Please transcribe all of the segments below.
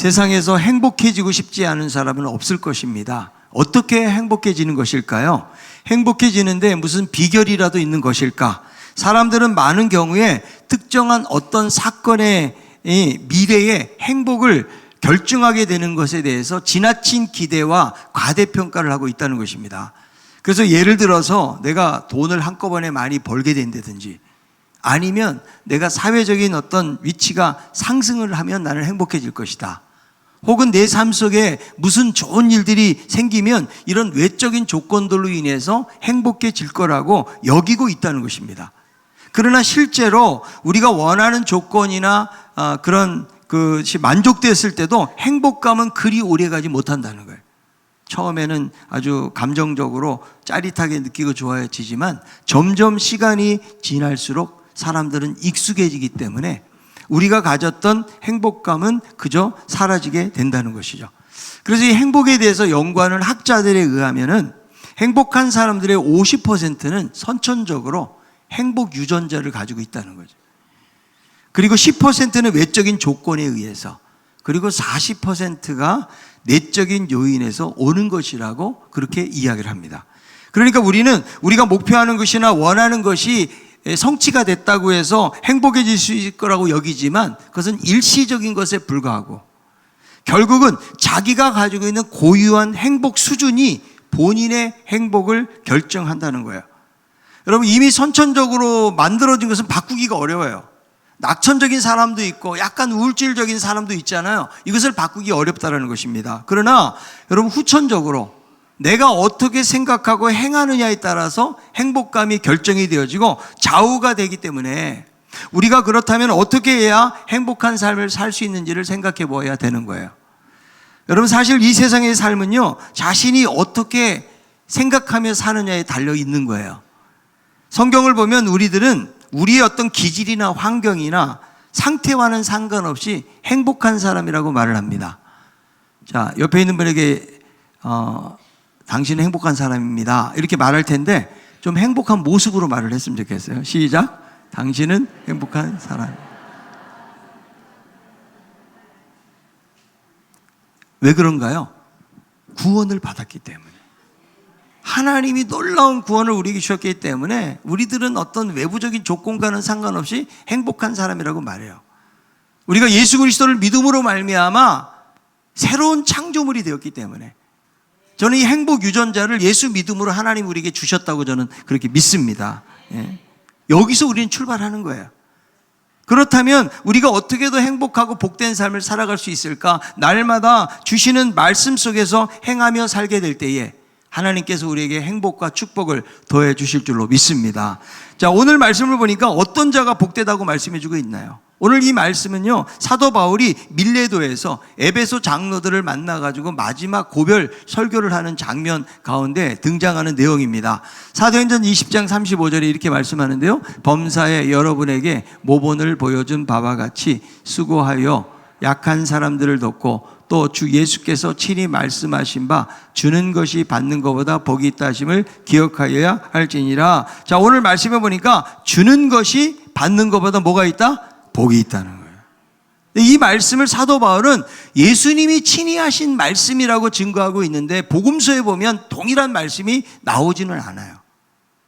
세상에서 행복해지고 싶지 않은 사람은 없을 것입니다. 어떻게 행복해지는 것일까요? 행복해지는데 무슨 비결이라도 있는 것일까? 사람들은 많은 경우에 특정한 어떤 사건의 미래의 행복을 결정하게 되는 것에 대해서 지나친 기대와 과대평가를 하고 있다는 것입니다. 그래서 예를 들어서 내가 돈을 한꺼번에 많이 벌게 된다든지, 아니면 내가 사회적인 어떤 위치가 상승을 하면 나는 행복해질 것이다. 혹은 내 삶 속에 무슨 좋은 일들이 생기면 이런 외적인 조건들로 인해서 행복해질 거라고 여기고 있다는 것입니다. 그러나 실제로 우리가 원하는 조건이나 그런 것이 만족됐을 때도 행복감은 그리 오래가지 못한다는 거예요. 처음에는 아주 감정적으로 짜릿하게 느끼고 좋아지지만 점점 시간이 지날수록 사람들은 익숙해지기 때문에 우리가 가졌던 행복감은 그저 사라지게 된다는 것이죠. 그래서 이 행복에 대해서 연구하는 학자들에 의하면은 행복한 사람들의 50%는 선천적으로 행복 유전자를 가지고 있다는 거죠. 그리고 10%는 외적인 조건에 의해서, 그리고 40%가 내적인 요인에서 오는 것이라고 그렇게 이야기를 합니다. 그러니까 우리가 목표하는 것이나 원하는 것이 성취가 됐다고 해서 행복해질 수 있을 거라고 여기지만 그것은 일시적인 것에 불과하고 결국은 자기가 가지고 있는 고유한 행복 수준이 본인의 행복을 결정한다는 거예요. 여러분, 이미 선천적으로 만들어진 것은 바꾸기가 어려워요. 낙천적인 사람도 있고 약간 우울질적인 사람도 있잖아요. 이것을 바꾸기 어렵다는 것입니다. 그러나 여러분, 후천적으로 내가 어떻게 생각하고 행하느냐에 따라서 행복감이 결정이 되어지고 좌우가 되기 때문에 우리가 그렇다면 어떻게 해야 행복한 삶을 살 수 있는지를 생각해 보아야 되는 거예요. 여러분, 사실 이 세상의 삶은요, 자신이 어떻게 생각하며 사느냐에 달려 있는 거예요. 성경을 보면 우리들은 우리의 어떤 기질이나 환경이나 상태와는 상관없이 행복한 사람이라고 말을 합니다. 자, 옆에 있는 분에게 당신은 행복한 사람입니다, 이렇게 말할 텐데 좀 행복한 모습으로 말을 했으면 좋겠어요. 시작. 당신은 행복한 사람. 왜 그런가요? 구원을 받았기 때문에. 하나님이 놀라운 구원을 우리에게 주셨기 때문에 우리들은 어떤 외부적인 조건과는 상관없이 행복한 사람이라고 말해요. 우리가 예수 그리스도를 믿음으로 말미암아 새로운 창조물이 되었기 때문에 저는 이 행복 유전자를 예수 믿음으로 하나님 우리에게 주셨다고 저는 그렇게 믿습니다. 여기서 우리는 출발하는 거예요. 그렇다면 우리가 어떻게 더 행복하고 복된 삶을 살아갈 수 있을까? 날마다 주시는 말씀 속에서 행하며 살게 될 때에 하나님께서 우리에게 행복과 축복을 더해 주실 줄로 믿습니다. 자, 오늘 말씀을 보니까 어떤 자가 복되다고 말씀해 주고 있나요? 오늘 이 말씀은요, 사도 바울이 밀레도에서 에베소 장로들을 만나가지고 마지막 고별 설교를 하는 장면 가운데 등장하는 내용입니다. 사도행전 20장 35절에 이렇게 말씀하는데요, 범사에 여러분에게 모본을 보여준 바와 같이 수고하여 약한 사람들을 돕고 또 주 예수께서 친히 말씀하신 바 주는 것이 받는 것보다 복이 있다 하심을 기억하여야 할지니라. 자, 오늘 말씀해 보니까 주는 것이 받는 것보다 뭐가 있다? 복이 있다는 거예요. 이 말씀을 사도 바울은 예수님이 친히 하신 말씀이라고 증거하고 있는데 복음서에 보면 동일한 말씀이 나오지는 않아요.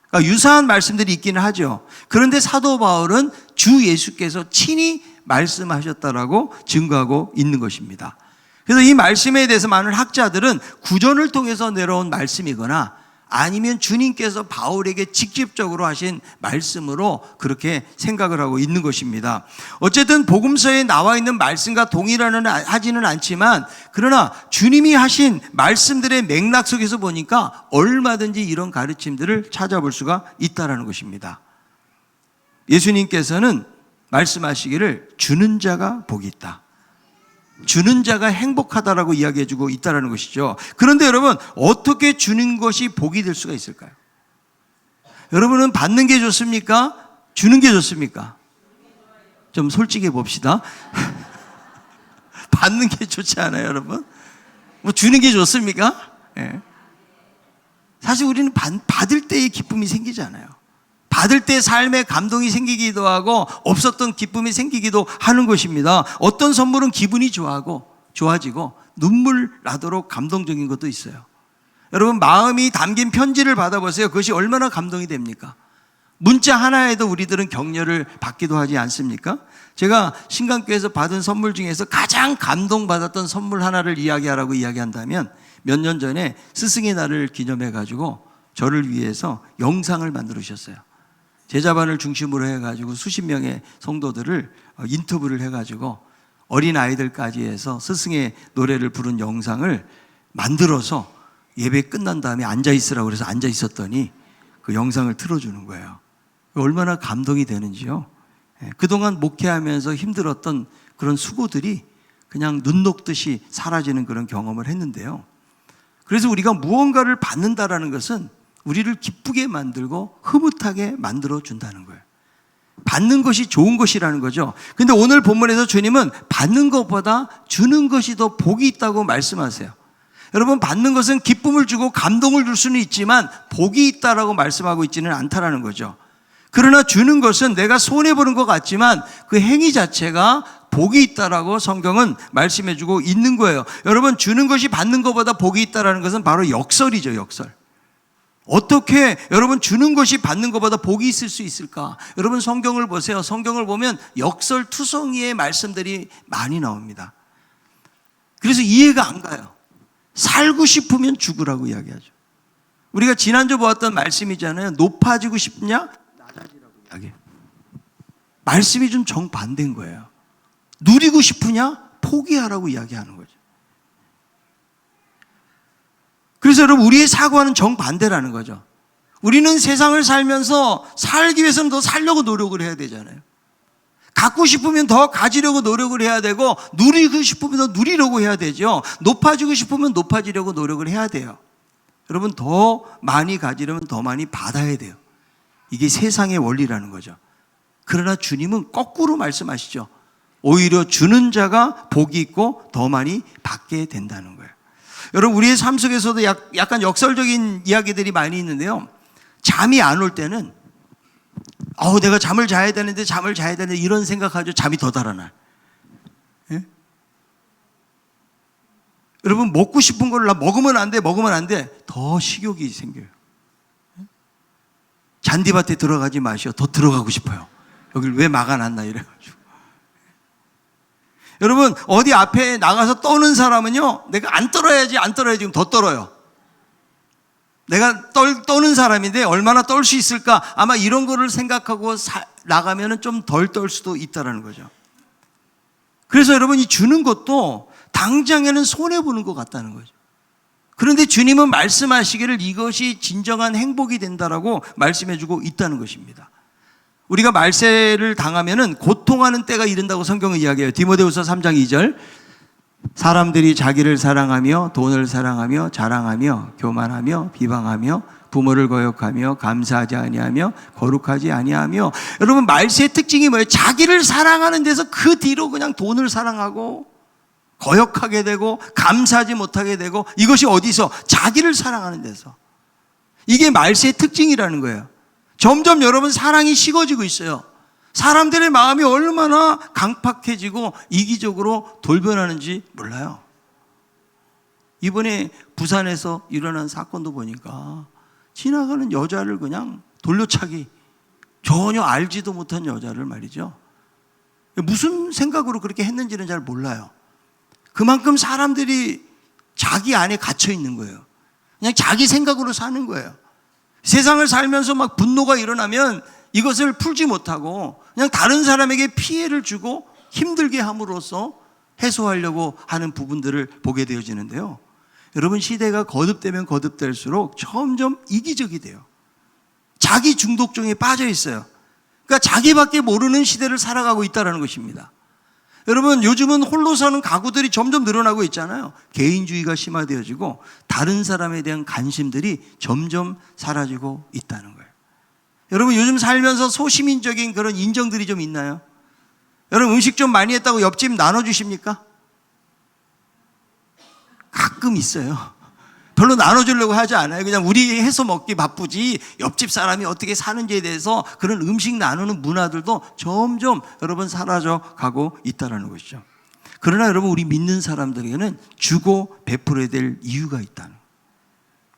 그러니까 유사한 말씀들이 있기는 하죠. 그런데 사도 바울은 주 예수께서 친히 말씀하셨다라고 증거하고 있는 것입니다. 그래서 이 말씀에 대해서 많은 학자들은 구전을 통해서 내려온 말씀이거나 아니면 주님께서 바울에게 직접적으로 하신 말씀으로 그렇게 생각을 하고 있는 것입니다. 어쨌든 복음서에 나와 있는 말씀과 동일하지는 않지만 그러나 주님이 하신 말씀들의 맥락 속에서 보니까 얼마든지 이런 가르침들을 찾아볼 수가 있다는 것입니다. 예수님께서는 말씀하시기를 주는 자가 복이 있다, 주는 자가 행복하다라고 이야기해주고 있다는 것이죠. 그런데 여러분, 어떻게 주는 것이 복이 될 수가 있을까요? 여러분은 받는 게 좋습니까? 주는 게 좋습니까? 좀 솔직해 봅시다. 받는 게 좋지 않아요, 여러분? 뭐 주는 게 좋습니까? 네. 사실 우리는 받을 때의 기쁨이 생기잖아요. 받을 때 삶에 감동이 생기기도 하고 없었던 기쁨이 생기기도 하는 것입니다. 어떤 선물은 기분이 좋아하고 좋아지고 눈물 나도록 감동적인 것도 있어요. 여러분, 마음이 담긴 편지를 받아보세요. 그것이 얼마나 감동이 됩니까? 문자 하나에도 우리들은 격려를 받기도 하지 않습니까? 제가 신강교회에서 받은 선물 중에서 가장 감동받았던 선물 하나를 이야기하라고 이야기한다면, 몇 년 전에 스승의 날을 기념해가지고 저를 위해서 영상을 만들으셨어요. 제자반을 중심으로 해가지고 수십 명의 성도들을 인터뷰를 해가지고 어린아이들까지 해서 스승의 노래를 부른 영상을 만들어서 예배 끝난 다음에 앉아있으라고 그래서 앉아있었더니 그 영상을 틀어주는 거예요. 얼마나 감동이 되는지요. 그동안 목회하면서 힘들었던 그런 수고들이 그냥 눈 녹듯이 사라지는 그런 경험을 했는데요. 그래서 우리가 무언가를 받는다라는 것은 우리를 기쁘게 만들고 흐뭇하게 만들어준다는 거예요. 받는 것이 좋은 것이라는 거죠. 근데 오늘 본문에서 주님은 받는 것보다 주는 것이 더 복이 있다고 말씀하세요. 여러분, 받는 것은 기쁨을 주고 감동을 줄 수는 있지만 복이 있다라고 말씀하고 있지는 않다라는 거죠. 그러나 주는 것은 내가 손해보는 것 같지만 그 행위 자체가 복이 있다라고 성경은 말씀해주고 있는 거예요. 여러분, 주는 것이 받는 것보다 복이 있다라는 것은 바로 역설이죠, 역설. 어떻게 여러분 주는 것이 받는 것보다 복이 있을 수 있을까? 여러분, 성경을 보세요. 성경을 보면 역설투성이의 말씀들이 많이 나옵니다. 그래서 이해가 안 가요. 살고 싶으면 죽으라고 이야기하죠. 우리가 지난주 보았던 말씀이잖아요. 높아지고 싶냐? 낮아지라고 이야기해요. 말씀이 좀 정반대인 거예요. 누리고 싶으냐? 포기하라고 이야기하는 거죠. 그래서 여러분, 우리의 사고와는 정반대라는 거죠. 우리는 세상을 살면서 살기 위해서는 더 살려고 노력을 해야 되잖아요. 갖고 싶으면 더 가지려고 노력을 해야 되고, 누리고 싶으면 더 누리려고 해야 되죠. 높아지고 싶으면 높아지려고 노력을 해야 돼요. 여러분, 더 많이 가지려면 더 많이 받아야 돼요. 이게 세상의 원리라는 거죠. 그러나 주님은 거꾸로 말씀하시죠. 오히려 주는 자가 복이 있고 더 많이 받게 된다는 거예요. 여러분, 우리의 삶 속에서도 약간 역설적인 이야기들이 많이 있는데요. 잠이 안 올 때는 내가 잠을 자야 되는데 이런 생각하죠. 잠이 더 달아나요. 예? 여러분, 먹고 싶은 걸 먹으면 안 돼 더 식욕이 생겨요. 잔디밭에 들어가지 마시오. 더 들어가고 싶어요. 여길 왜 막아놨나 이래가지고. 여러분, 어디 앞에 나가서 떠는 사람은요, 내가 안 떨어야지 지금 더 떨어요. 내가 떠는 사람인데 얼마나 떨 수 있을까? 아마 이런 거를 생각하고 나가면 좀 덜 떨 수도 있다는 거죠. 그래서 여러분, 이 주는 것도 당장에는 손해보는 것 같다는 거죠. 그런데 주님은 말씀하시기를 이것이 진정한 행복이 된다라고 말씀해주고 있다는 것입니다. 우리가 말세를 당하면은 고통하는 때가 이른다고 성경은 이야기해요. 디모데후서 3장 2절. 사람들이 자기를 사랑하며 돈을 사랑하며 자랑하며 교만하며 비방하며 부모를 거역하며 감사하지 아니하며 거룩하지 아니하며. 여러분, 말세의 특징이 뭐예요? 자기를 사랑하는 데서 그 뒤로 그냥 돈을 사랑하고 거역하게 되고 감사하지 못하게 되고, 이것이 어디서? 자기를 사랑하는 데서. 이게 말세의 특징이라는 거예요. 점점 여러분, 사랑이 식어지고 있어요. 사람들의 마음이 얼마나 강팍해지고 이기적으로 돌변하는지 몰라요. 이번에 부산에서 일어난 사건도 보니까 지나가는 여자를 그냥 돌려차기, 전혀 알지도 못한 여자를 말이죠. 무슨 생각으로 그렇게 했는지는 잘 몰라요. 그만큼 사람들이 자기 안에 갇혀 있는 거예요. 그냥 자기 생각으로 사는 거예요. 세상을 살면서 막 분노가 일어나면 이것을 풀지 못하고 그냥 다른 사람에게 피해를 주고 힘들게 함으로써 해소하려고 하는 부분들을 보게 되어지는데요. 여러분, 시대가 거듭되면 거듭될수록 점점 이기적이 돼요. 자기 중독증에 빠져 있어요. 그러니까 자기밖에 모르는 시대를 살아가고 있다는 것입니다. 여러분, 요즘은 홀로 사는 가구들이 점점 늘어나고 있잖아요. 개인주의가 심화되어지고 다른 사람에 대한 관심들이 점점 사라지고 있다는 거예요. 여러분, 요즘 살면서 소시민적인 그런 인정들이 좀 있나요? 여러분, 음식 좀 많이 했다고 옆집 나눠주십니까? 가끔 있어요. 별로 나눠주려고 하지 않아요. 그냥 우리 해서 먹기 바쁘지 옆집 사람이 어떻게 사는지에 대해서 그런 음식 나누는 문화들도 점점 여러분 사라져 가고 있다는 것이죠. 그러나 여러분, 우리 믿는 사람들에게는 주고 베풀어야 될 이유가 있다는 거예요.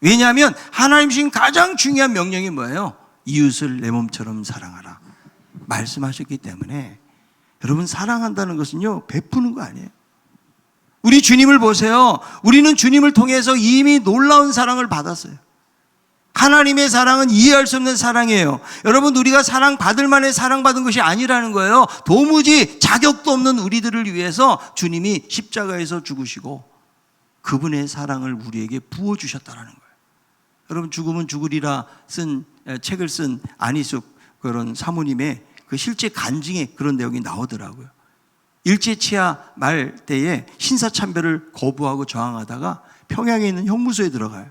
왜냐하면 하나님 주신 가장 중요한 명령이 뭐예요? 이웃을 내 몸처럼 사랑하라 말씀하셨기 때문에, 여러분, 사랑한다는 것은요, 베푸는 거 아니에요. 우리 주님을 보세요. 우리는 주님을 통해서 이미 놀라운 사랑을 받았어요. 하나님의 사랑은 이해할 수 없는 사랑이에요. 여러분, 우리가 사랑받을 만한 사랑받은 것이 아니라는 거예요. 도무지 자격도 없는 우리들을 위해서 주님이 십자가에서 죽으시고 그분의 사랑을 우리에게 부어주셨다는 거예요. 여러분, 죽으면 죽으리라 책을 쓴 안희숙 그런 사모님의 그 실제 간증에 그런 내용이 나오더라고요. 일제치하 말 때에 신사참배를 거부하고 저항하다가 평양에 있는 형무소에 들어가요.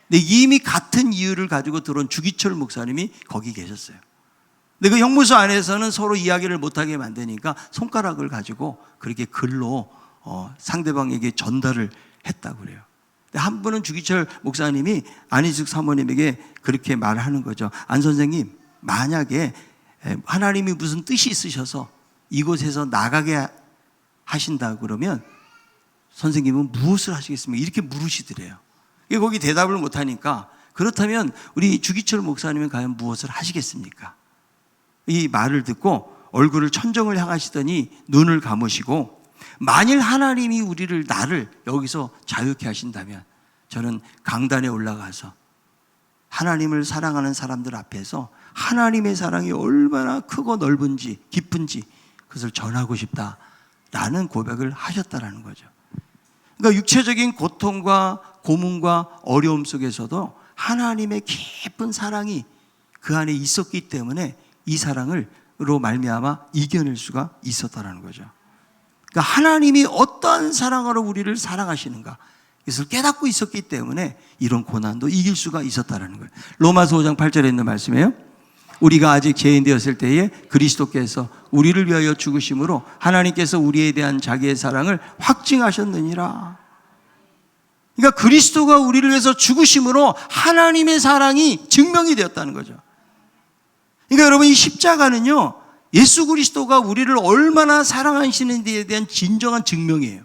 근데 이미 같은 이유를 가지고 들어온 주기철 목사님이 거기 계셨어요. 근데 그 형무소 안에서는 서로 이야기를 못하게 만드니까 손가락을 가지고 그렇게 글로 상대방에게 전달을 했다고 그래요. 근데 한 분은 주기철 목사님이 안희숙 사모님에게 그렇게 말하는 거죠. 안 선생님, 만약에 하나님이 무슨 뜻이 있으셔서 이곳에서 나가게 하신다 그러면 선생님은 무엇을 하시겠습니까? 이렇게 물으시더래요. 거기 대답을 못하니까, 그렇다면 우리 주기철 목사님은 과연 무엇을 하시겠습니까? 이 말을 듣고 얼굴을 천정을 향하시더니 눈을 감으시고, 만일 하나님이 나를 여기서 자유케 하신다면 저는 강단에 올라가서 하나님을 사랑하는 사람들 앞에서 하나님의 사랑이 얼마나 크고 넓은지 깊은지 그것을 전하고 싶다라는 고백을 하셨다라는 거죠. 그러니까 육체적인 고통과 고문과 어려움 속에서도 하나님의 깊은 사랑이 그 안에 있었기 때문에 이 사랑으로 말미암아 이겨낼 수가 있었다라는 거죠. 그러니까 하나님이 어떠한 사랑으로 우리를 사랑하시는가, 이것을 깨닫고 있었기 때문에 이런 고난도 이길 수가 있었다라는 거예요. 로마서 5장 8절에 있는 말씀이에요. 우리가 아직 죄인 되었을 때에 그리스도께서 우리를 위하여 죽으심으로 하나님께서 우리에 대한 자기의 사랑을 확증하셨느니라. 그러니까 그리스도가 우리를 위해서 죽으심으로 하나님의 사랑이 증명이 되었다는 거죠. 그러니까 여러분, 이 십자가는요, 예수 그리스도가 우리를 얼마나 사랑하시는지에 대한 진정한 증명이에요.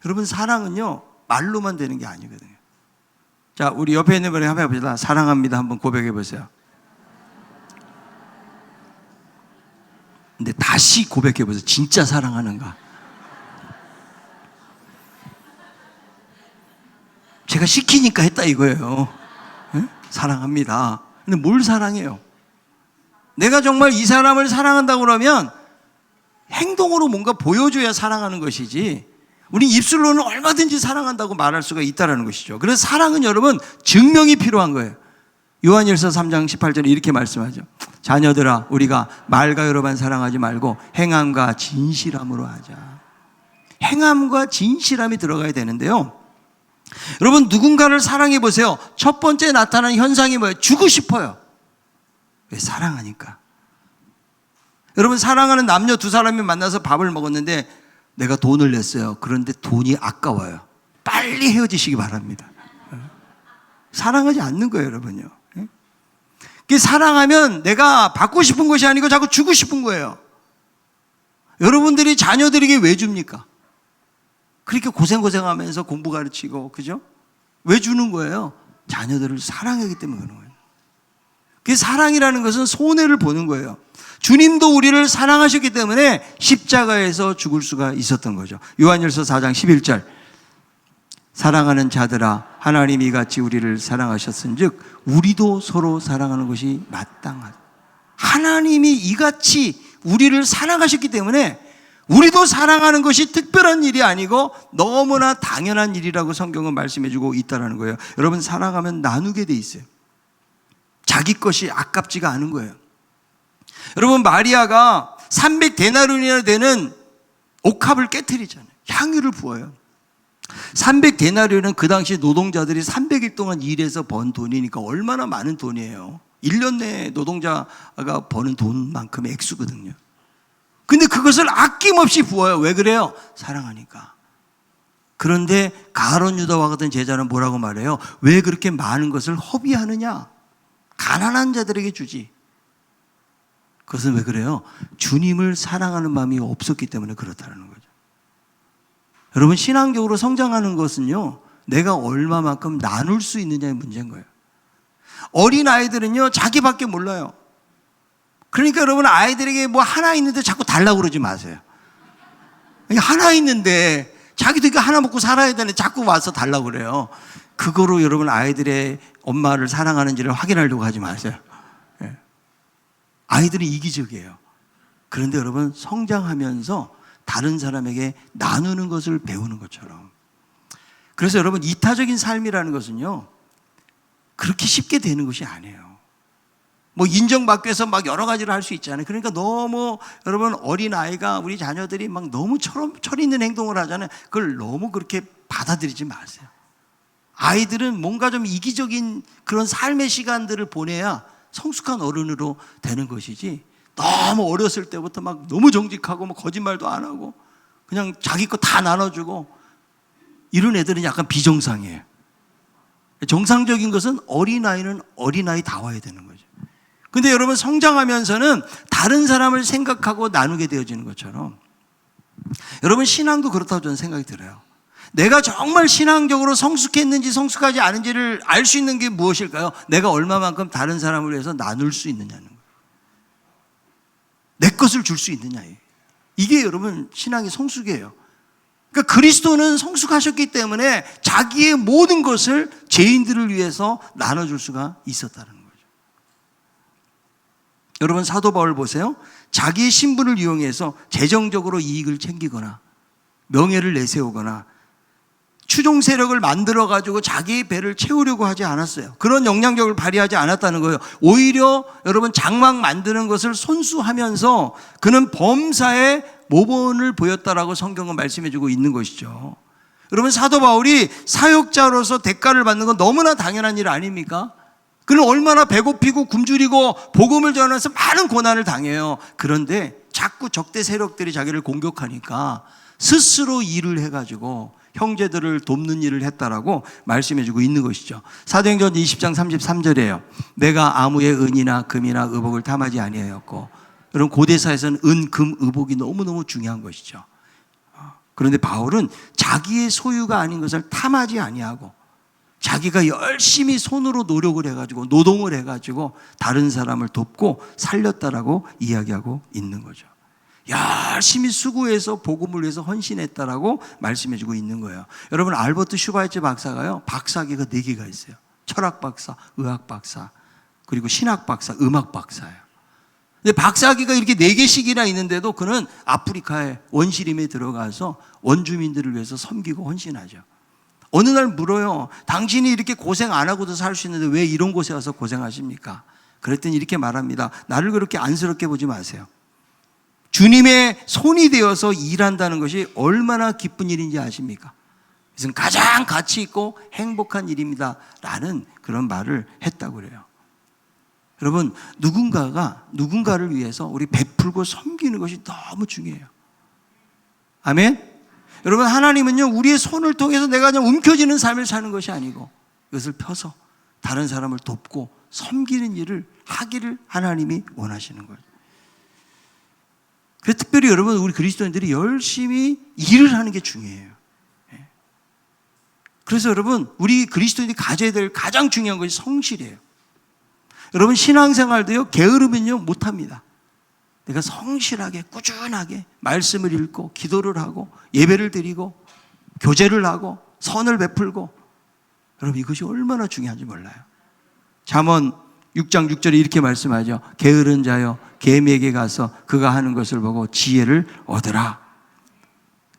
여러분, 사랑은요, 말로만 되는 게 아니거든요. 자, 우리 옆에 있는 분에게 한번 해봅시다. 사랑합니다. 한번 고백해 보세요. 근데 다시 고백해 보세요. 진짜 사랑하는가? 제가 시키니까 했다 이거예요. 네? 사랑합니다. 근데 뭘 사랑해요? 내가 정말 이 사람을 사랑한다고 그러면 행동으로 뭔가 보여줘야 사랑하는 것이지, 우리 입술로는 얼마든지 사랑한다고 말할 수가 있다는 것이죠. 그래서 사랑은 여러분, 증명이 필요한 거예요. 요한일서 3장 18절에 이렇게 말씀하죠. 자녀들아, 우리가 말과 여러만 사랑하지 말고 행함과 진실함으로 하자. 행함과 진실함이 들어가야 되는데요, 여러분, 누군가를 사랑해 보세요. 첫 번째 나타나는 현상이 뭐예요? 주고 싶어요. 왜? 사랑하니까. 여러분, 사랑하는 남녀 두 사람이 만나서 밥을 먹었는데 내가 돈을 냈어요. 그런데 돈이 아까워요. 빨리 헤어지시기 바랍니다. 사랑하지 않는 거예요, 여러분요. 사랑하면 내가 받고 싶은 것이 아니고 자꾸 주고 싶은 거예요. 여러분들이 자녀들에게 왜 줍니까? 그렇게 고생하면서 공부 가르치고, 그죠? 왜 주는 거예요? 자녀들을 사랑하기 때문에 그런 거예요. 그 사랑이라는 것은 손해를 보는 거예요. 주님도 우리를 사랑하셨기 때문에 십자가에서 죽을 수가 있었던 거죠. 요한일서 4장 11절. 사랑하는 자들아, 하나님이 이같이 우리를 사랑하셨은즉 우리도 서로 사랑하는 것이 마땅하다. 하나님이 이같이 우리를 사랑하셨기 때문에 우리도 사랑하는 것이 특별한 일이 아니고 너무나 당연한 일이라고 성경은 말씀해주고 있다는 거예요. 여러분, 사랑하면 나누게 돼 있어요. 자기 것이 아깝지가 않은 거예요. 여러분, 마리아가 300데나리온이나 되는 옥합을 깨트리잖아요. 향유를 부어요. 300데나리온은 그 당시 노동자들이 300일 동안 일해서 번 돈이니까 얼마나 많은 돈이에요. 1년 내에 노동자가 버는 돈만큼의 액수거든요. 근데 그것을 아낌없이 부어요. 왜 그래요? 사랑하니까. 그런데 가룟 유다와 같은 제자는 뭐라고 말해요? 왜 그렇게 많은 것을 허비하느냐? 가난한 자들에게 주지. 그것은 왜 그래요? 주님을 사랑하는 마음이 없었기 때문에 그렇다는 거죠. 여러분, 신앙적으로 성장하는 것은요, 내가 얼마만큼 나눌 수 있느냐의 문제인 거예요. 어린 아이들은요, 자기밖에 몰라요. 그러니까 여러분, 아이들에게 뭐 하나 있는데 자꾸 달라고 그러지 마세요. 하나 있는데 자기도 이거 하나 먹고 살아야 되는데 자꾸 와서 달라고 그래요. 그거로 여러분, 아이들의 엄마를 사랑하는지를 확인하려고 하지 마세요. 아이들은 이기적이에요. 그런데 여러분, 성장하면서 다른 사람에게 나누는 것을 배우는 것처럼. 그래서 여러분, 이타적인 삶이라는 것은요, 그렇게 쉽게 되는 것이 아니에요. 뭐 인정받기 위해서 막 여러 가지를 할 수 있잖아요. 그러니까 너무 여러분, 어린아이가, 우리 자녀들이 막 너무 철 있는 행동을 하잖아요. 그걸 너무 그렇게 받아들이지 마세요. 아이들은 뭔가 좀 이기적인 그런 삶의 시간들을 보내야 성숙한 어른으로 되는 것이지, 너무 어렸을 때부터 막 너무 정직하고 뭐 거짓말도 안 하고 그냥 자기 거 다 나눠주고 이런 애들은 약간 비정상이에요. 정상적인 것은 어린아이는 어린아이다워야 되는 거죠. 근데 여러분, 성장하면서는 다른 사람을 생각하고 나누게 되어지는 것처럼, 여러분, 신앙도 그렇다고 저는 생각이 들어요. 내가 정말 신앙적으로 성숙했는지 성숙하지 않은지를 알 수 있는 게 무엇일까요? 내가 얼마만큼 다른 사람을 위해서 나눌 수 있느냐는 거예요. 내 것을 줄 수 있느냐예요. 이게 여러분, 신앙의 성숙이에요. 그러니까 그리스도는 성숙하셨기 때문에 자기의 모든 것을 죄인들을 위해서 나눠줄 수가 있었다는 거예요. 여러분, 사도 바울 보세요. 자기의 신분을 이용해서 재정적으로 이익을 챙기거나 명예를 내세우거나 추종 세력을 만들어가지고 자기의 배를 채우려고 하지 않았어요. 그런 영향력을 발휘하지 않았다는 거예요. 오히려 여러분, 장막 만드는 것을 손수하면서 그는 범사에 모범을 보였다라고 성경은 말씀해주고 있는 것이죠. 여러분, 사도 바울이 사역자로서 대가를 받는 건 너무나 당연한 일 아닙니까? 그는 얼마나 배고프고 굶주리고 복음을 전하면서 많은 고난을 당해요. 그런데 자꾸 적대 세력들이 자기를 공격하니까 스스로 일을 해가지고 형제들을 돕는 일을 했다라고 말씀해주고 있는 것이죠. 사도행전 20장 33절이에요. 내가 아무의 은이나 금이나 의복을 탐하지 아니하였고, 여러분, 고대사에서는 은, 금, 의복이 너무너무 중요한 것이죠. 그런데 바울은 자기의 소유가 아닌 것을 탐하지 아니하고 자기가 열심히 손으로 노력을 해가지고 노동을 해가지고 다른 사람을 돕고 살렸다라고 이야기하고 있는 거죠. 열심히 수고해서 복음을 위해서 헌신했다라고 말씀해주고 있는 거예요. 여러분, 알버트 슈바이처 박사가요, 박사학위가 4개가 있어요. 철학 박사, 의학 박사, 그리고 신학 박사, 음악 박사예요. 근데 박사학위가 이렇게 4개씩이나 있는데도 그는 아프리카의 원시림에 들어가서 원주민들을 위해서 섬기고 헌신하죠. 어느 날 물어요. 당신이 이렇게 고생 안 하고도 살 수 있는데 왜 이런 곳에 와서 고생하십니까? 그랬더니 이렇게 말합니다. 나를 그렇게 안쓰럽게 보지 마세요. 주님의 손이 되어서 일한다는 것이 얼마나 기쁜 일인지 아십니까? 이것은 가장 가치 있고 행복한 일입니다 라는 그런 말을 했다고 그래요. 여러분, 누군가를 위해서 우리 베풀고 섬기는 것이 너무 중요해요. 아멘? 여러분, 하나님은요, 우리의 손을 통해서 내가 그냥 움켜쥐는 삶을 사는 것이 아니고 이것을 펴서 다른 사람을 돕고 섬기는 일을 하기를 하나님이 원하시는 거예요. 그래서 특별히 여러분, 우리 그리스도인들이 열심히 일을 하는 게 중요해요. 그래서 여러분, 우리 그리스도인들이 가져야 될 가장 중요한 것이 성실이에요. 여러분, 신앙생활도요, 게으르면요 못합니다. 내가 성실하게 꾸준하게 말씀을 읽고 기도를 하고 예배를 드리고 교제를 하고 선을 베풀고, 여러분, 이것이 얼마나 중요한지 몰라요. 잠언 6장 6절에 이렇게 말씀하죠. 게으른 자여 개미에게 가서 그가 하는 것을 보고 지혜를 얻으라.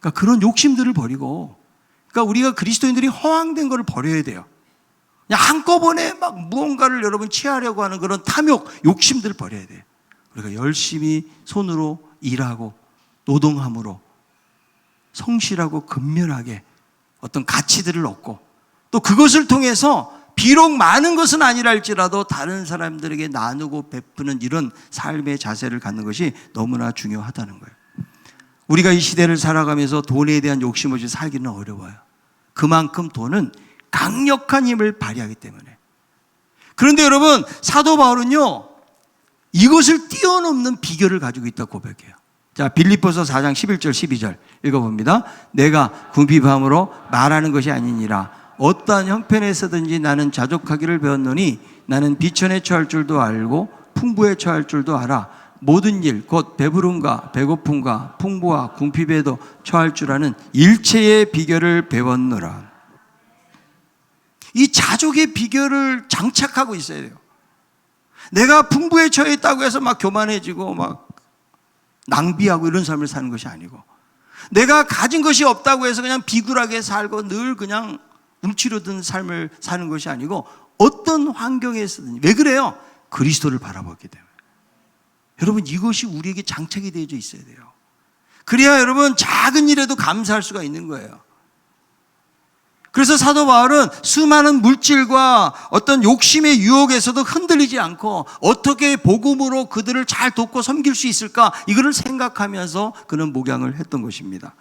그러니까 그런 욕심들을 버리고, 그러니까 우리가 그리스도인들이 허황된 것을 버려야 돼요. 그냥 한꺼번에 막 무언가를 여러분 취하려고 하는 그런 탐욕, 욕심들을 버려야 돼요. 우리가 열심히 손으로 일하고 노동함으로 성실하고 근면하게 어떤 가치들을 얻고, 또 그것을 통해서 비록 많은 것은 아니라 할지라도 다른 사람들에게 나누고 베푸는 이런 삶의 자세를 갖는 것이 너무나 중요하다는 거예요. 우리가 이 시대를 살아가면서 돈에 대한 욕심 없이 살기는 어려워요. 그만큼 돈은 강력한 힘을 발휘하기 때문에. 그런데 여러분, 사도 바울은요, 이것을 뛰어넘는 비결을 가지고 있다고 고백해요. 자, 빌립보서 4장 11절 12절 읽어봅니다. 내가 궁핍함으로 말하는 것이 아니니라. 어떠한 형편에서든지 나는 자족하기를 배웠노니 나는 비천에 처할 줄도 알고 풍부에 처할 줄도 알아. 모든 일 곧 배부름과 배고픔과 풍부와 궁핍에도 처할 줄 아는 일체의 비결을 배웠노라. 이 자족의 비결을 장착하고 있어야 돼요. 내가 풍부에 처해 있다고 해서 막 교만해지고 막 낭비하고 이런 삶을 사는 것이 아니고, 내가 가진 것이 없다고 해서 그냥 비굴하게 살고 늘 그냥 움츠러든 삶을 사는 것이 아니고, 어떤 환경에서든지. 왜 그래요? 그리스도를 바라보기 때문에. 여러분, 이것이 우리에게 장착이 되어져 있어야 돼요. 그래야 여러분 작은 일에도 감사할 수가 있는 거예요. 그래서 사도 바울은 수많은 물질과 어떤 욕심의 유혹에서도 흔들리지 않고 어떻게 복음으로 그들을 잘 돕고 섬길 수 있을까, 이거를 생각하면서 그는 목양을 했던 것입니다.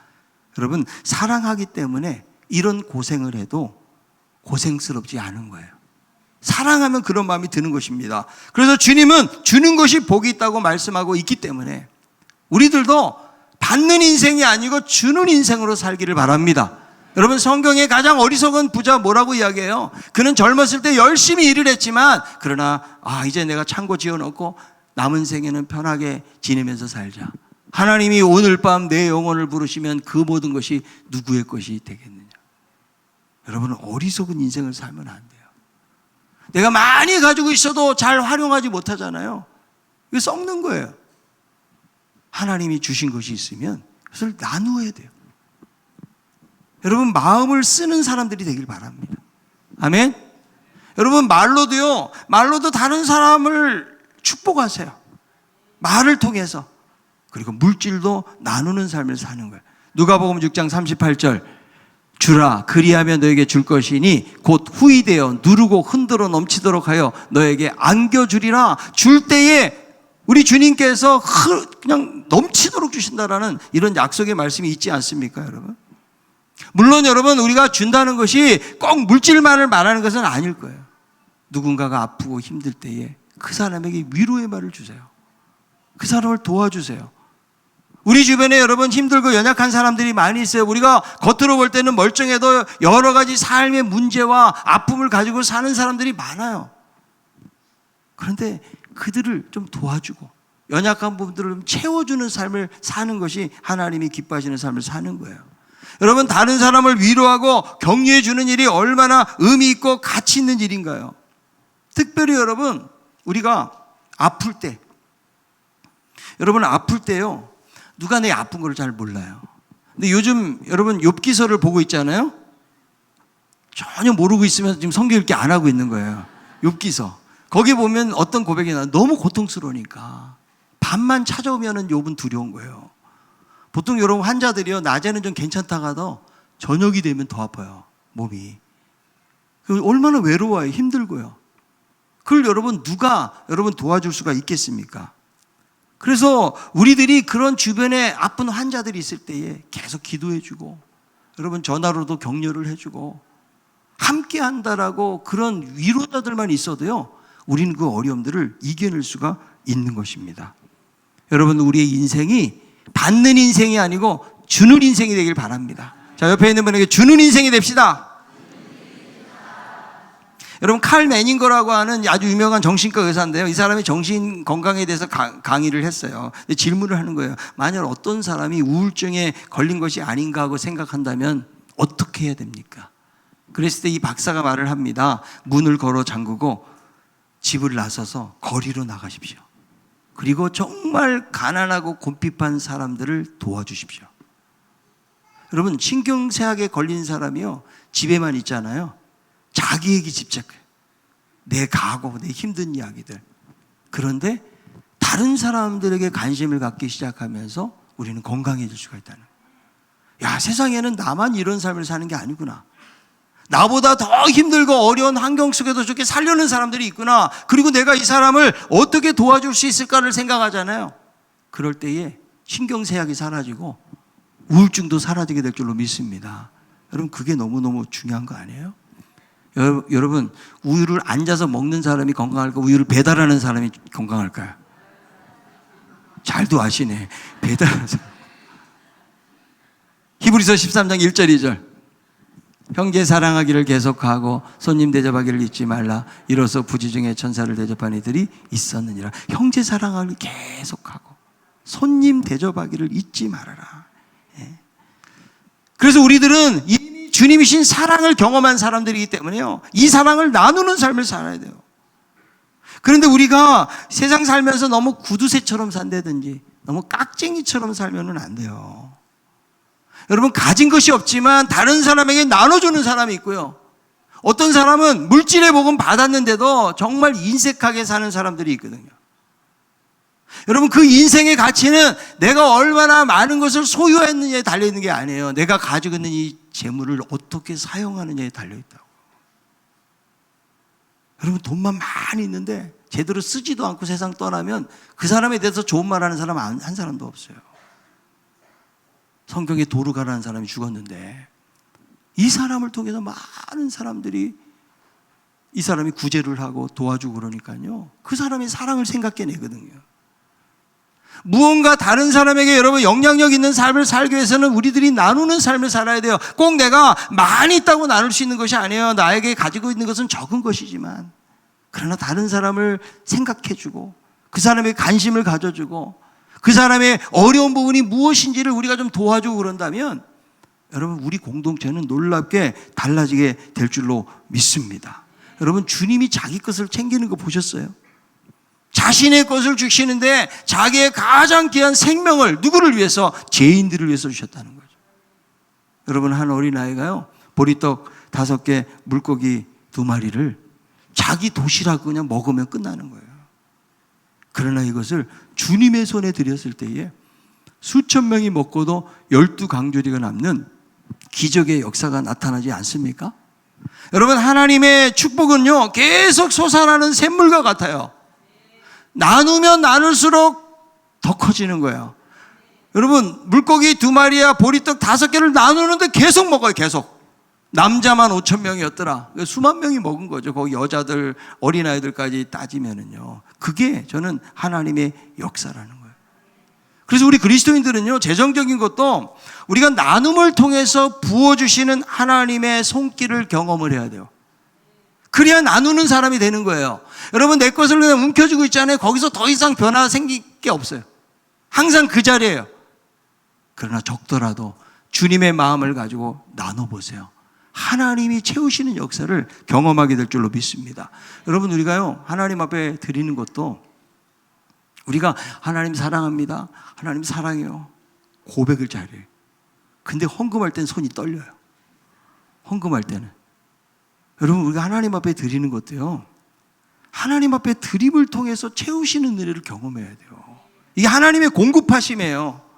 여러분, 사랑하기 때문에 이런 고생을 해도 고생스럽지 않은 거예요. 사랑하면 그런 마음이 드는 것입니다. 그래서 주님은 주는 것이 복이 있다고 말씀하고 있기 때문에 우리들도 받는 인생이 아니고 주는 인생으로 살기를 바랍니다. 여러분, 성경의 가장 어리석은 부자 뭐라고 이야기해요? 그는 젊었을 때 열심히 일을 했지만, 그러나 이제 내가 창고 지어놓고 남은 생에는 편하게 지내면서 살자. 하나님이 오늘 밤 내 영혼을 부르시면 그 모든 것이 누구의 것이 되겠느냐. 여러분, 어리석은 인생을 살면 안 돼요. 내가 많이 가지고 있어도 잘 활용하지 못하잖아요. 이거 썩는 거예요. 하나님이 주신 것이 있으면 그것을 나누어야 돼요. 여러분, 마음을 쓰는 사람들이 되길 바랍니다. 아멘. 여러분, 말로도 다른 사람을 축복하세요. 말을 통해서. 그리고 물질도 나누는 삶을 사는 거예요. 누가복음 6장 38절 주라, 그리하면 너에게 줄 것이니 곧 후이되어 누르고 흔들어 넘치도록 하여 너에게 안겨주리라. 줄 때에 우리 주님께서 그냥 넘치도록 주신다라는 이런 약속의 말씀이 있지 않습니까, 여러분? 물론 여러분, 우리가 준다는 것이 꼭 물질만을 말하는 것은 아닐 거예요. 누군가가 아프고 힘들 때에 그 사람에게 위로의 말을 주세요. 그 사람을 도와주세요. 우리 주변에 여러분 힘들고 연약한 사람들이 많이 있어요. 우리가 겉으로 볼 때는 멀쩡해도 여러 가지 삶의 문제와 아픔을 가지고 사는 사람들이 많아요. 그런데 그들을 좀 도와주고 연약한 부분들을 좀 채워주는 삶을 사는 것이 하나님이 기뻐하시는 삶을 사는 거예요. 여러분, 다른 사람을 위로하고 격려해 주는 일이 얼마나 의미 있고 가치 있는 일인가요? 특별히 여러분, 우리가 아플 때, 여러분 아플 때요, 누가 내 아픈 걸 잘 몰라요. 근데 요즘 여러분 욥기서를 보고 있잖아요. 전혀 모르고 있으면서 지금 성경 읽기 안 하고 있는 거예요. 욥기서. 거기 보면 어떤 고백이 나와요. 너무 고통스러우니까 밤만 찾아오면 욥은 두려운 거예요. 보통 여러분 환자들이요, 낮에는 좀 괜찮다가도 저녁이 되면 더 아파요, 몸이. 얼마나 외로워요, 힘들고요. 그걸 여러분 누가 여러분 도와줄 수가 있겠습니까? 그래서 우리들이 그런 주변에 아픈 환자들이 있을 때에 계속 기도해주고, 여러분 전화로도 격려를 해주고, 함께 한다라고 그런 위로자들만 있어도요, 우리는 그 어려움들을 이겨낼 수가 있는 것입니다. 여러분, 우리의 인생이 받는 인생이 아니고 주는 인생이 되길 바랍니다. 자, 옆에 있는 분에게 주는 인생이 됩시다. 여러분, 칼 매닝거라고 하는 아주 유명한 정신과 의사인데요, 이 사람이 정신 건강에 대해서 강의를 했어요. 근데 질문을 하는 거예요. 만약 어떤 사람이 우울증에 걸린 것이 아닌가 하고 생각한다면 어떻게 해야 됩니까? 그랬을 때 이 박사가 말을 합니다. 문을 걸어 잠그고 집을 나서서 거리로 나가십시오. 그리고 정말 가난하고 곤핍한 사람들을 도와주십시오. 여러분, 신경쇠약에 걸린 사람이요, 집에만 있잖아요. 자기에게 집착해요. 내 가고 내 힘든 이야기들. 그런데 다른 사람들에게 관심을 갖기 시작하면서 우리는 건강해질 수가 있다는 거예요. 야, 세상에는 나만 이런 삶을 사는 게 아니구나. 나보다 더 힘들고 어려운 환경 속에도 저렇게 살려는 사람들이 있구나. 그리고 내가 이 사람을 어떻게 도와줄 수 있을까를 생각하잖아요. 그럴 때에 신경쇠약이 사라지고 우울증도 사라지게 될 줄로 믿습니다. 여러분, 그게 너무너무 중요한 거 아니에요? 여러분, 우유를 앉아서 먹는 사람이 건강할까, 우유를 배달하는 사람이 건강할까요? 잘도 아시네. 배달하자. 히브리서 13장 1절 2절. 형제 사랑하기를 계속하고 손님 대접하기를 잊지 말라. 이로써 부지 중에 천사를 대접한 이들이 있었느니라. 형제 사랑하기를 계속하고 손님 대접하기를 잊지 말아라. 예. 그래서 우리들은 이미 주님이신 사랑을 경험한 사람들이기 때문에요, 이 사랑을 나누는 삶을 살아야 돼요. 그런데 우리가 세상 살면서 너무 구두쇠처럼 산다든지 너무 깍쟁이처럼 살면은 안 돼요. 여러분, 가진 것이 없지만 다른 사람에게 나눠주는 사람이 있고요, 어떤 사람은 물질의 복은 받았는데도 정말 인색하게 사는 사람들이 있거든요. 여러분, 그 인생의 가치는 내가 얼마나 많은 것을 소유했느냐에 달려있는 게 아니에요. 내가 가지고 있는 이 재물을 어떻게 사용하느냐에 달려있다고. 여러분, 돈만 많이 있는데 제대로 쓰지도 않고 세상 떠나면 그 사람에 대해서 좋은 말하는 사람 한 사람도 없어요. 성경에 도르가라는 사람이 죽었는데 이 사람을 통해서 많은 사람들이 이 사람이 구제를 하고 도와주고 그러니까요, 그 사람의 사랑을 생각해내거든요. 무언가 다른 사람에게 여러분 영향력 있는 삶을 살기 위해서는 우리들이 나누는 삶을 살아야 돼요. 꼭 내가 많이 있다고 나눌 수 있는 것이 아니에요. 나에게 가지고 있는 것은 적은 것이지만 그러나 다른 사람을 생각해주고 그 사람의 관심을 가져주고 그 사람의 어려운 부분이 무엇인지를 우리가 좀 도와주고 그런다면 여러분, 우리 공동체는 놀랍게 달라지게 될 줄로 믿습니다. 여러분, 주님이 자기 것을 챙기는 거 보셨어요? 자신의 것을 주시는데 자기의 가장 귀한 생명을 누구를 위해서? 죄인들을 위해서 주셨다는 거죠. 여러분, 한 어린아이가요, 보리떡 5개, 물고기 2마리를 자기 도시락 그냥 먹으면 끝나는 거예요. 그러나 이것을 주님의 손에 드렸을 때에 수천 명이 먹고도 12강조리가 남는 기적의 역사가 나타나지 않습니까? 여러분, 하나님의 축복은요, 계속 솟아나는 샘물과 같아요. 나누면 나눌수록 더 커지는 거예요. 여러분, 물고기 2마리와 보리떡 5개를 나누는데 계속 먹어요. 계속. 남자만 5,000명이었더라. 수만 명이 먹은 거죠. 거기 여자들, 어린아이들까지 따지면은요. 그게 저는 하나님의 역사라는 거예요. 그래서 우리 그리스도인들은요, 재정적인 것도 우리가 나눔을 통해서 부어주시는 하나님의 손길을 경험을 해야 돼요. 그래야 나누는 사람이 되는 거예요. 여러분, 내 것을 그냥 움켜쥐고 있잖아요. 거기서 더 이상 변화 생길 게 없어요. 항상 그 자리예요. 그러나 적더라도 주님의 마음을 가지고 나눠보세요. 하나님이 채우시는 역사를 경험하게 될 줄로 믿습니다. 여러분, 우리가요, 하나님 앞에 드리는 것도 우리가 하나님 사랑합니다, 하나님 사랑해요, 고백을 잘해요. 근데 헌금할 때는 손이 떨려요. 헌금할 때는. 여러분, 우리가 하나님 앞에 드리는 것도요, 하나님 앞에 드림을 통해서 채우시는 은혜를 경험해야 돼요. 이게 하나님의 공급하심이에요.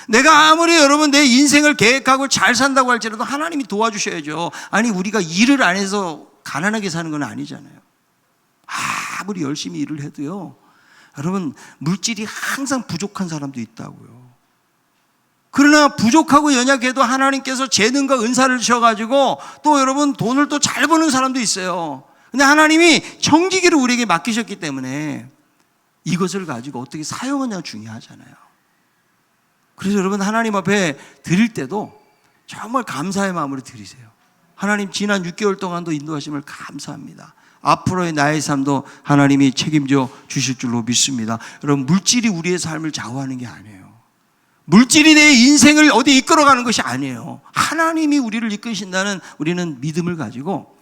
내가 아무리 여러분 내 인생을 계획하고 잘 산다고 할지라도 하나님이 도와주셔야죠. 아니, 우리가 일을 안 해서 가난하게 사는 건 아니잖아요. 아무리 열심히 일을 해도요, 여러분, 물질이 항상 부족한 사람도 있다고요. 그러나 부족하고 연약해도 하나님께서 재능과 은사를 주셔가지고 또 여러분 돈을 또 잘 버는 사람도 있어요. 근데 하나님이 청지기를 우리에게 맡기셨기 때문에 이것을 가지고 어떻게 사용하냐가 중요하잖아요. 그래서 여러분, 하나님 앞에 드릴 때도 정말 감사의 마음으로 드리세요. 하나님, 지난 6개월 동안도 인도하심을 감사합니다. 앞으로의 나의 삶도 하나님이 책임져 주실 줄로 믿습니다. 여러분, 물질이 우리의 삶을 좌우하는 게 아니에요. 물질이 내 인생을 어디 이끌어가는 것이 아니에요. 하나님이 우리를 이끄신다는 우리는 믿음을 가지고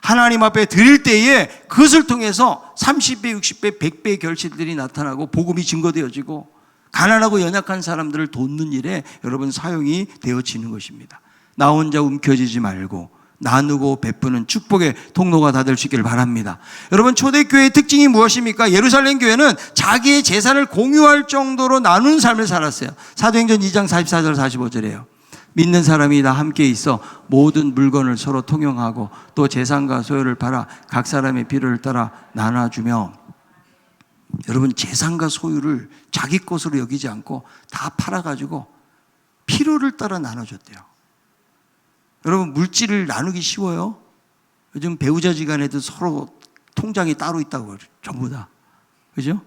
하나님 앞에 드릴 때에 그것을 통해서 30배, 60배, 100배의 결실들이 나타나고 복음이 증거되어지고 가난하고 연약한 사람들을 돕는 일에 여러분 사용이 되어지는 것입니다. 나 혼자 움켜쥐지 말고 나누고 베푸는 축복의 통로가 다 될 수 있기를 바랍니다. 여러분, 초대교회의 특징이 무엇입니까? 예루살렘 교회는 자기의 재산을 공유할 정도로 나누는 삶을 살았어요. 사도행전 2장 44절 45절이에요. 믿는 사람이 다 함께 있어 모든 물건을 서로 통용하고 또 재산과 소유를 팔아 각 사람의 필요를 따라 나눠주며, 여러분, 재산과 소유를 자기 것으로 여기지 않고 다 팔아가지고 필요를 따라 나눠줬대요. 여러분, 물질을 나누기 쉬워요? 요즘 배우자지간에도 서로 통장이 따로 있다고 그래요. 전부 다. 그죠?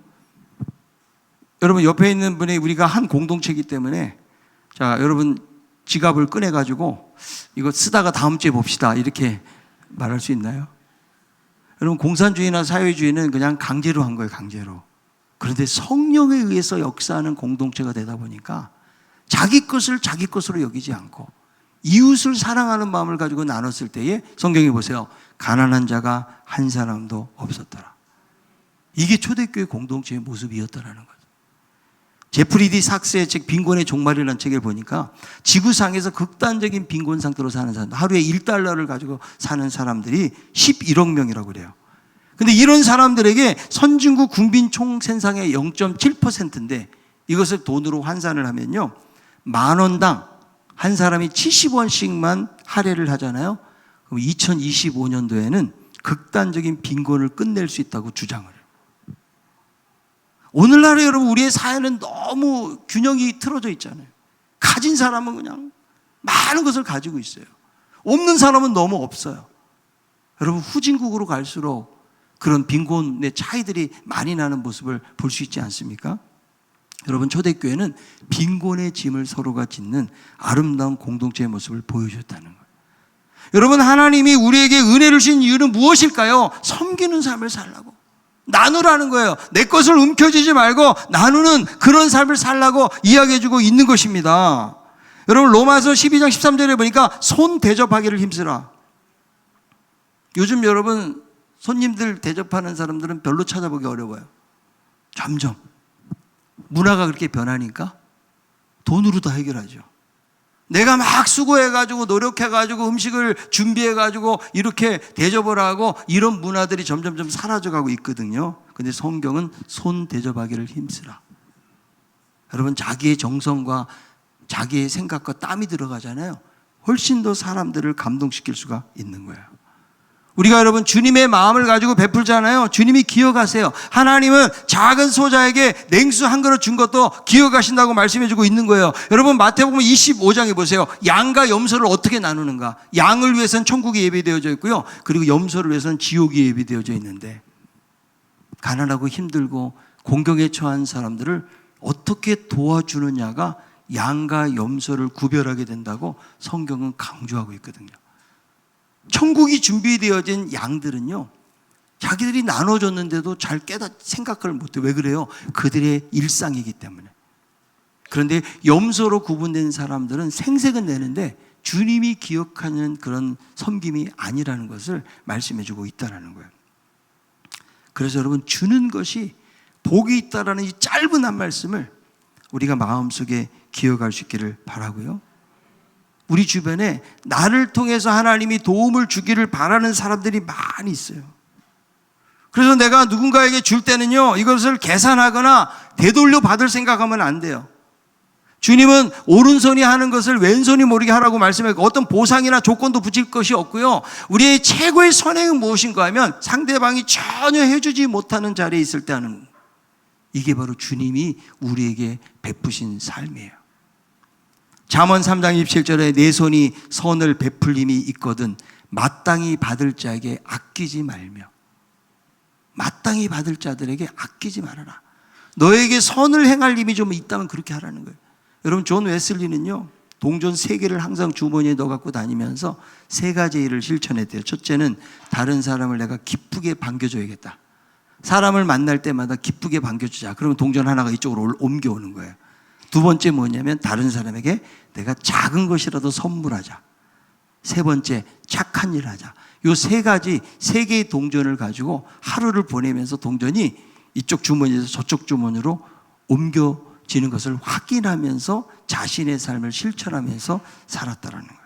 여러분 옆에 있는 분이 우리가 한 공동체이기 때문에 자, 여러분 지갑을 꺼내가지고 이거 쓰다가 다음 주에 봅시다 이렇게 말할 수 있나요? 여러분 공산주의나 사회주의는 그냥 강제로 한 거예요, 강제로. 그런데 성령에 의해서 역사하는 공동체가 되다 보니까 자기 것을 자기 것으로 여기지 않고 이웃을 사랑하는 마음을 가지고 나눴을 때에 성경에 보세요. 가난한 자가 한 사람도 없었더라. 이게 초대교회 공동체의 모습이었다라는 거죠. 제프리 D 삭스의 책 빈곤의 종말이라는 책을 보니까 지구상에서 극단적인 빈곤 상태로 사는 사람, 하루에 1달러를 가지고 사는 사람들이 11억 명이라고 그래요. 근데 이런 사람들에게 선진국 국민 총 생산의 0.7%인데 이것을 돈으로 환산을 하면요, 10,000원당 한 사람이 70원씩만 할애를 하잖아요. 그럼 2025년도에는 극단적인 빈곤을 끝낼 수 있다고 주장을 해요. 오늘날에 여러분 우리의 사회는 너무 균형이 틀어져 있잖아요. 가진 사람은 그냥 많은 것을 가지고 있어요. 없는 사람은 너무 없어요. 여러분 후진국으로 갈수록 그런 빈곤의 차이들이 많이 나는 모습을 볼 수 있지 않습니까? 여러분 초대교회는 빈곤의 짐을 서로가 짓는 아름다운 공동체의 모습을 보여줬다는 거예요. 여러분 하나님이 우리에게 은혜를 주신 이유는 무엇일까요? 섬기는 삶을 살라고. 나누라는 거예요. 내 것을 움켜쥐지 말고 나누는 그런 삶을 살라고 이야기해주고 있는 것입니다. 여러분 로마서 12장 13절에 보니까 손 대접하기를 힘쓰라. 요즘 여러분 손님들 대접하는 사람들은 별로 찾아보기 어려워요. 점점 문화가 그렇게 변하니까 돈으로 다 해결하죠. 내가 막 수고해가지고 노력해가지고 음식을 준비해가지고 이렇게 대접을 하고 이런 문화들이 점점점 사라져가고 있거든요. 근데 성경은 손 대접하기를 힘쓰라. 여러분 자기의 정성과 자기의 생각과 땀이 들어가잖아요. 훨씬 더 사람들을 감동시킬 수가 있는 거예요. 우리가 여러분 주님의 마음을 가지고 베풀잖아요. 주님이 기억하세요. 하나님은 작은 소자에게 냉수 한 그릇 준 것도 기억하신다고 말씀해주고 있는 거예요. 여러분 마태복음 25장에 보세요. 양과 염소를 어떻게 나누는가. 양을 위해서는 천국이 예비되어져 있고요. 그리고 염소를 위해서는 지옥이 예비되어져 있는데 가난하고 힘들고 공경에 처한 사람들을 어떻게 도와주느냐가 양과 염소를 구별하게 된다고 성경은 강조하고 있거든요. 천국이 준비되어진 양들은요, 자기들이 나눠줬는데도 잘 생각을 못해요. 왜 그래요? 그들의 일상이기 때문에. 그런데 염소로 구분된 사람들은 생색은 내는데 주님이 기억하는 그런 섬김이 아니라는 것을 말씀해주고 있다는 거예요. 그래서 여러분 주는 것이 복이 있다라는 이 짧은 한 말씀을 우리가 마음속에 기억할 수 있기를 바라고요. 우리 주변에 나를 통해서 하나님이 도움을 주기를 바라는 사람들이 많이 있어요. 그래서 내가 누군가에게 줄 때는요, 이것을 계산하거나 되돌려 받을 생각하면 안 돼요. 주님은 오른손이 하는 것을 왼손이 모르게 하라고 말씀하고 어떤 보상이나 조건도 붙일 것이 없고요. 우리의 최고의 선행은 무엇인가 하면 상대방이 전혀 해주지 못하는 자리에 있을 때 하는, 이게 바로 주님이 우리에게 베푸신 삶이에요. 잠언 3장 27절에 내 손이 선을 베풀림이 있거든 마땅히 받을 자에게 아끼지 말며. 마땅히 받을 자들에게 아끼지 말아라. 너에게 선을 행할 힘이 좀 있다면 그렇게 하라는 거예요. 여러분 존 웨슬리는요, 동전 3개를 항상 주머니에 넣어 갖고 다니면서 3가지 일을 실천했대요. 첫째는 다른 사람을 내가 기쁘게 반겨줘야겠다. 사람을 만날 때마다 기쁘게 반겨주자. 그러면 동전 하나가 이쪽으로 옮겨오는 거예요. 두 번째 뭐냐면 다른 사람에게 내가 작은 것이라도 선물하자. 세 번째 착한 일 하자. 요 3가지, 3개의 동전을 가지고 하루를 보내면서 동전이 이쪽 주머니에서 저쪽 주머니로 옮겨지는 것을 확인하면서 자신의 삶을 실천하면서 살았다라는 거예요.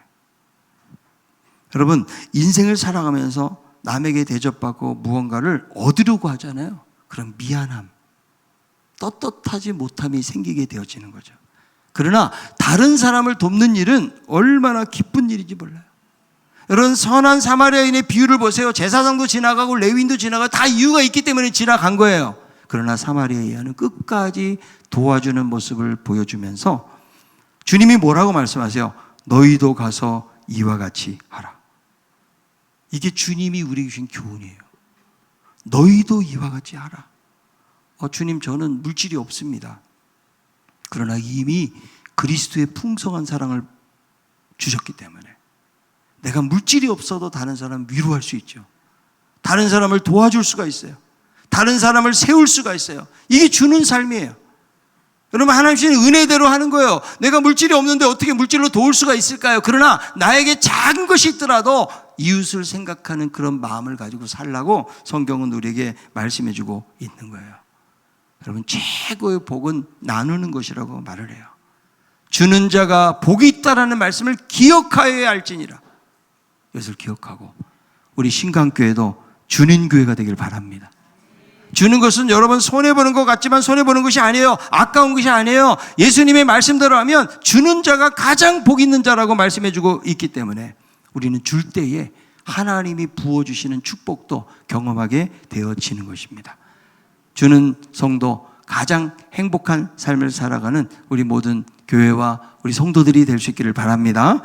여러분 인생을 살아가면서 남에게 대접받고 무언가를 얻으려고 하잖아요. 그럼 미안함, 떳떳하지 못함이 생기게 되어지는 거죠. 그러나 다른 사람을 돕는 일은 얼마나 기쁜 일인지 몰라요. 여러분 선한 사마리아인의 비유를 보세요. 제사장도 지나가고 레위인도 지나가고 다 이유가 있기 때문에 지나간 거예요. 그러나 사마리아 여인은 끝까지 도와주는 모습을 보여주면서 주님이 뭐라고 말씀하세요? 너희도 가서 이와 같이 하라. 이게 주님이 우리에게 주신 교훈이에요. 너희도 이와 같이 하라. 주님, 저는 물질이 없습니다. 그러나 이미 그리스도의 풍성한 사랑을 주셨기 때문에 내가 물질이 없어도 다른 사람을 위로할 수 있죠. 다른 사람을 도와줄 수가 있어요. 다른 사람을 세울 수가 있어요. 이게 주는 삶이에요. 여러분, 하나님은 은혜대로 하는 거예요. 내가 물질이 없는데 어떻게 물질로 도울 수가 있을까요? 그러나 나에게 작은 것이 있더라도 이웃을 생각하는 그런 마음을 가지고 살라고 성경은 우리에게 말씀해 주고 있는 거예요. 여러분, 최고의 복은 나누는 것이라고 말을 해요. 주는 자가 복이 있다라는 말씀을 기억하여야 할지니라. 이것을 기억하고 우리 신강교회도 주는 교회가 되길 바랍니다. 주는 것은 여러분 손해보는 것 같지만 손해보는 것이 아니에요. 아까운 것이 아니에요. 예수님의 말씀대로 하면 주는 자가 가장 복 있는 자라고 말씀해주고 있기 때문에 우리는 줄 때에 하나님이 부어주시는 축복도 경험하게 되어지는 것입니다. 주는 성도, 가장 행복한 삶을 살아가는 우리 모든 교회와 우리 성도들이 될 수 있기를 바랍니다.